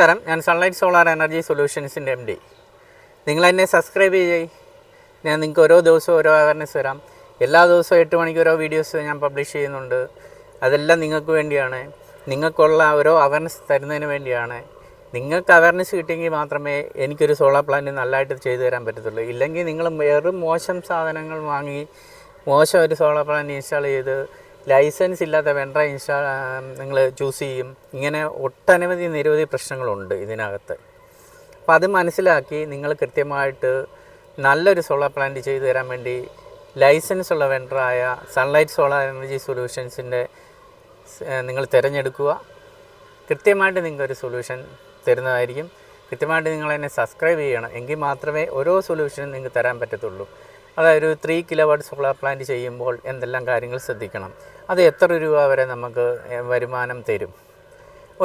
നമസ്കാരം, ഞാൻ sunlight solar energy സൊല്യൂഷൻസിൻ്റെ MD. നിങ്ങളെന്നെ സബ്സ്ക്രൈബ് ചെയ്യ്. ഞാൻ നിങ്ങൾക്ക് ഓരോ ദിവസവും ഓരോ അവയർനെസ് തരാം. എല്ലാ ദിവസവും 8 മണിക്ക് ഓരോ വീഡിയോസ് ഞാൻ പബ്ലിഷ് ചെയ്യുന്നുണ്ട്. അതെല്ലാം നിങ്ങൾക്ക് വേണ്ടിയാണ്. നിങ്ങൾക്കുള്ള ഓരോ അവയർനെസ് തരുന്നതിന് വേണ്ടിയാണ്. നിങ്ങൾക്ക് അവയർനെസ് കിട്ടിയെങ്കിൽ മാത്രമേ എനിക്കൊരു സോളാർ പ്ലാന്റ് നല്ലതായിട്ട് ചെയ്തു തരാൻ പറ്റത്തുള്ളൂ. ഇല്ലെങ്കിൽ നിങ്ങൾ വെറും മോശം സാധനങ്ങൾ വാങ്ങി മോശം ഒരു സോളാർ പ്ലാന്റ് ഇൻസ്റ്റാൾ ചെയ്ത് ലൈസൻസ് ഇല്ലാത്ത വെണ്ടർ നിങ്ങൾ ചൂസ് ചെയ്യും. ഇങ്ങനെ ഒട്ടനവധി നിരവധി പ്രശ്നങ്ങളുണ്ട് ഇതിനകത്ത്. അപ്പോൾ അത് മനസ്സിലാക്കി നിങ്ങൾ കൃത്യമായിട്ട് നല്ലൊരു സോളാർ പ്ലാന്റ് ചെയ്തു തരാൻ വേണ്ടി ലൈസൻസ് ഉള്ള വെണ്ടറായ സൺലൈറ്റ് സോളാർ എനർജി സൊല്യൂഷൻസിൻ്റെ നിങ്ങൾ തിരഞ്ഞെടുക്കുക. കൃത്യമായിട്ട് നിങ്ങൾക്കൊരു സൊല്യൂഷൻ തരുന്നതായിരിക്കും. കൃത്യമായിട്ട് നിങ്ങളെന്നെ സബ്സ്ക്രൈബ് ചെയ്യണം. എങ്കിൽ മാത്രമേ ഓരോ സൊല്യൂഷനും നിങ്ങൾക്ക് തരാൻ പറ്റത്തുള്ളൂ. അതായത് ഒരു 3 കിലോവാട്ട് സോളാർ പ്ലാന്റ് ചെയ്യുമ്പോൾ എന്തെല്ലാം കാര്യങ്ങൾ ശ്രദ്ധിക്കണം, അത് എത്ര രൂപ വരെ നമുക്ക് വരുമാനം തരും.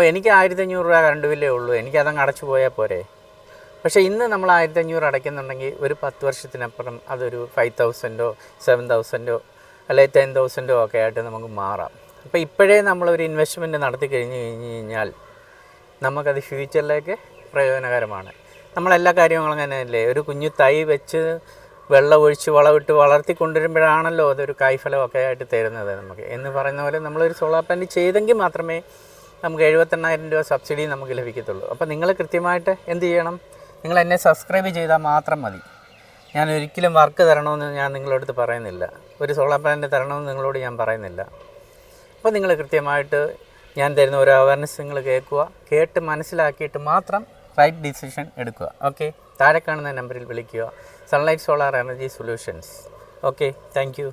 എനിക്ക് 1500 രൂപ കറണ്ട് ബില്ലേ ഉള്ളൂ, എനിക്കതങ്ങ് അടച്ചു പോയാൽ പോരെ. പക്ഷേ ഇന്ന് നമ്മൾ 1500 അടയ്ക്കുന്നുണ്ടെങ്കിൽ ഒരു 10 വർഷത്തിനപ്പുറം അതൊരു 5000 7000 അല്ലെങ്കിൽ 10,000 ഒക്കെ ആയിട്ട് നമുക്ക് മാറാം. അപ്പോൾ ഇപ്പോഴേ നമ്മളൊരു ഇൻവെസ്റ്റ്മെൻറ്റ് നടത്തി കഴിഞ്ഞ് കഴിഞ്ഞാൽ നമുക്കത് ഫ്യൂച്ചറിലേക്ക് പ്രയോജനകരമാണ്. നമ്മളെല്ലാ കാര്യങ്ങളും അങ്ങനെയല്ലേ, ഒരു കുഞ്ഞു തൈ വെച്ച് വെള്ളം ഒഴിച്ച് വളമിട്ട് വളർത്തിക്കൊണ്ടുവരുമ്പോഴാണല്ലോ അതൊരു കായ്ഫലമൊക്കെ ആയിട്ട് തരുന്നത് നമുക്ക്. എന്ന് പറയുന്ന പോലെ നമ്മളൊരു സോളാർ പ്ലാന്റ് ചെയ്തെങ്കിൽ മാത്രമേ നമുക്ക് 78,000 രൂപ സബ്സിഡി നമുക്ക് ലഭിക്കത്തുള്ളൂ. അപ്പോൾ നിങ്ങൾ കൃത്യമായിട്ട് എന്ത് ചെയ്യണം, നിങ്ങൾ എന്നെ സബ്സ്ക്രൈബ് ചെയ്താൽ മാത്രം മതി. ഞാൻ ഒരിക്കലും വർക്ക് തരണമെന്ന് ഞാൻ നിങ്ങളോട് പറയുന്നില്ല, ഒരു സോളാർ പ്ലാന്റ് തരണമെന്ന് നിങ്ങളോട് ഞാൻ പറയുന്നില്ല. അപ്പോൾ നിങ്ങൾ കൃത്യമായിട്ട് ഞാൻ തരുന്ന ഒരു അവയർനെസ് നിങ്ങൾ കേൾക്കുക, കേട്ട് മനസ്സിലാക്കിയിട്ട് മാത്രം റൈറ്റ് ഡിസിഷൻ എടുക്കുക. ഓക്കെ, താഴെ കാണുന്ന നമ്പറിൽ വിളിക്കുക. Sunlight solar energy solutions. Okay, thank you.